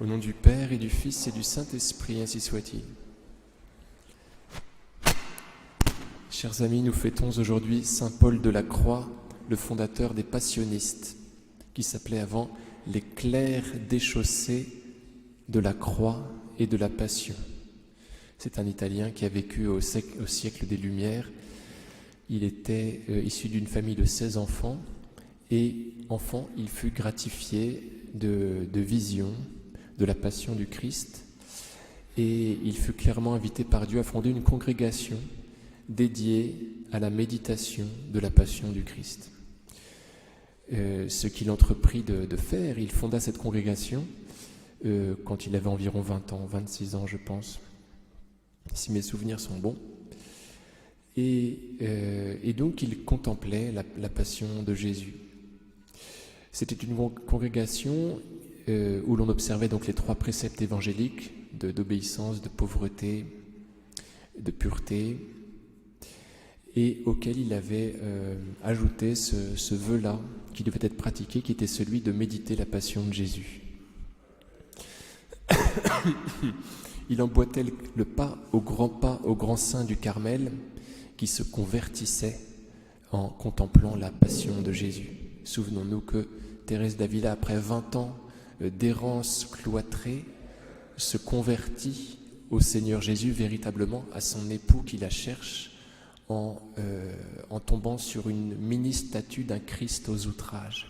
Au nom du Père et du Fils et du Saint-Esprit, ainsi soit-il. Chers amis, nous fêtons aujourd'hui Saint Paul de la Croix, le fondateur des passionistes, qui s'appelait avant les clercs déchaussés de la Croix et de la Passion. C'est un Italien qui a vécu au siècle des Lumières. Il était issu d'une famille de 16 enfants et enfant, il fut gratifié de visions de la Passion du Christ et il fut clairement invité par Dieu à fonder une congrégation dédiée à la méditation de la Passion du Christ. Ce qu'il entreprit de faire, il fonda cette congrégation quand il avait environ 20 ans, 26 ans je pense, si mes souvenirs sont bons. Et donc il contemplait la Passion de Jésus. C'était une congrégation où l'on observait donc les 3 préceptes évangéliques d'obéissance, de pauvreté, de pureté, et auquel il avait ajouté ce vœu-là qui devait être pratiqué, qui était celui de méditer la Passion de Jésus. Il emboîtait le pas au grand saint du Carmel, qui se convertissait en contemplant la Passion de Jésus. Souvenons-nous que Thérèse d'Avila, après 20 ans d'errance cloîtrée, se convertit au Seigneur Jésus, véritablement à son époux qui la cherche, en tombant sur une mini-statue d'un Christ aux outrages.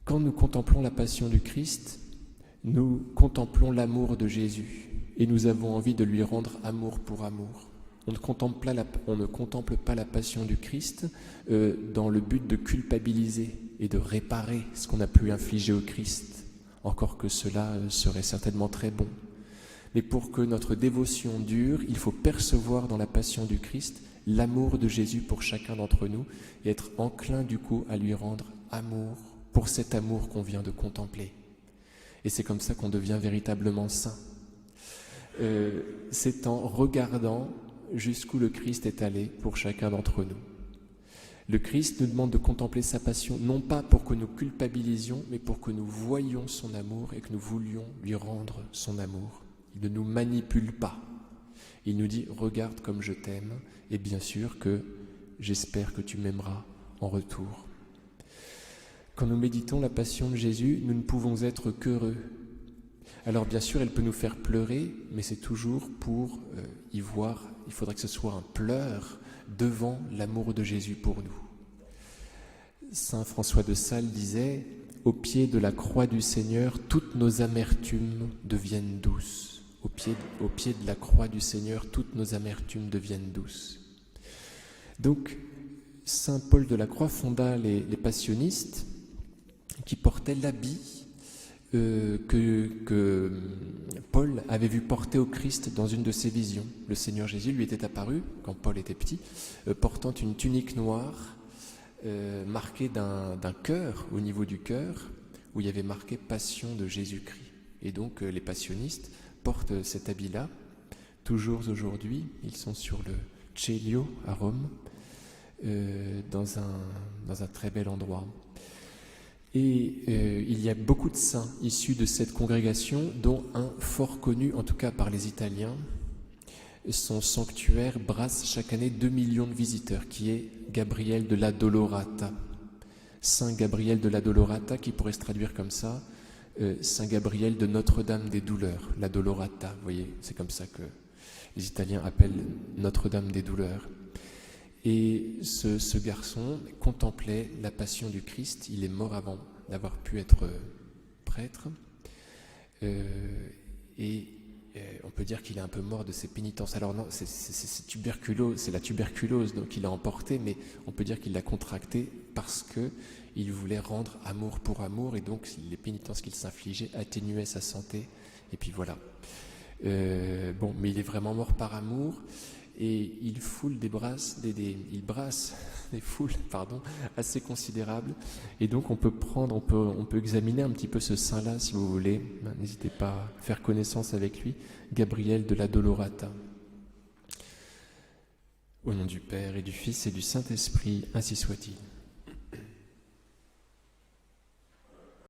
Quand nous contemplons la Passion du Christ, nous contemplons l'amour de Jésus et nous avons envie de lui rendre amour pour amour. On ne contemple pas la Passion du Christ dans le but de culpabiliser et de réparer ce qu'on a pu infliger au Christ, encore que cela serait certainement très bon. Mais pour que notre dévotion dure, il faut percevoir dans la Passion du Christ l'amour de Jésus pour chacun d'entre nous et être enclin du coup à lui rendre amour pour cet amour qu'on vient de contempler. Et c'est comme ça qu'on devient véritablement saint. C'est en regardant jusqu'où le Christ est allé pour chacun d'entre nous. Le Christ nous demande de contempler sa passion, non pas pour que nous culpabilisions, mais pour que nous voyions son amour et que nous voulions lui rendre son amour. Il ne nous manipule pas. Il nous dit « Regarde comme je t'aime et bien sûr que j'espère que tu m'aimeras en retour. » Quand nous méditons la Passion de Jésus, nous ne pouvons être qu'heureux. Alors bien sûr, elle peut nous faire pleurer, mais c'est toujours pour y voir, il faudrait que ce soit un pleur devant l'amour de Jésus pour nous. Saint François de Sales disait « Au pied de la croix du Seigneur, toutes nos amertumes deviennent douces. » Au pied de la croix du Seigneur, toutes nos amertumes deviennent douces. Donc, Saint Paul de la Croix fonda les passionnistes qui portaient l'habit que Paul avait vu porter au Christ dans une de ses visions. Le Seigneur Jésus lui était apparu, quand Paul était petit, portant une tunique noire marquée d'un cœur au niveau du cœur, où il y avait marqué « Passion de Jésus-Christ ». Et donc les passionnistes portent cet habit-là. Toujours aujourd'hui, ils sont sur le Celio à Rome, dans un très bel endroit. Et il y a beaucoup de saints issus de cette congrégation, dont un fort connu, en tout cas par les Italiens. Son sanctuaire brasse chaque année 2 millions de visiteurs, qui est Gabriel de la Dolorata. Saint Gabriel de la Dolorata, qui pourrait se traduire comme ça, Saint Gabriel de Notre-Dame des Douleurs, la Dolorata. Vous voyez, c'est comme ça que les Italiens appellent Notre-Dame des Douleurs. Et ce garçon contemplait la Passion du Christ. Il est mort avant d'avoir pu être prêtre. Et on peut dire qu'il est un peu mort de ses pénitences. Alors non, c'est tuberculose, c'est la tuberculose donc il a emporté, mais on peut dire qu'il l'a contracté parce qu'il voulait rendre amour pour amour, et donc les pénitences qu'il s'infligeait atténuaient sa santé. Et puis voilà. Mais il est vraiment mort par amour. Et il brasse des foules assez considérables. Et donc on peut examiner un petit peu ce saint-là si vous voulez. N'hésitez pas à faire connaissance avec lui, Gabriel de la Dolorata. Au nom du Père et du Fils et du Saint-Esprit, ainsi soit-il.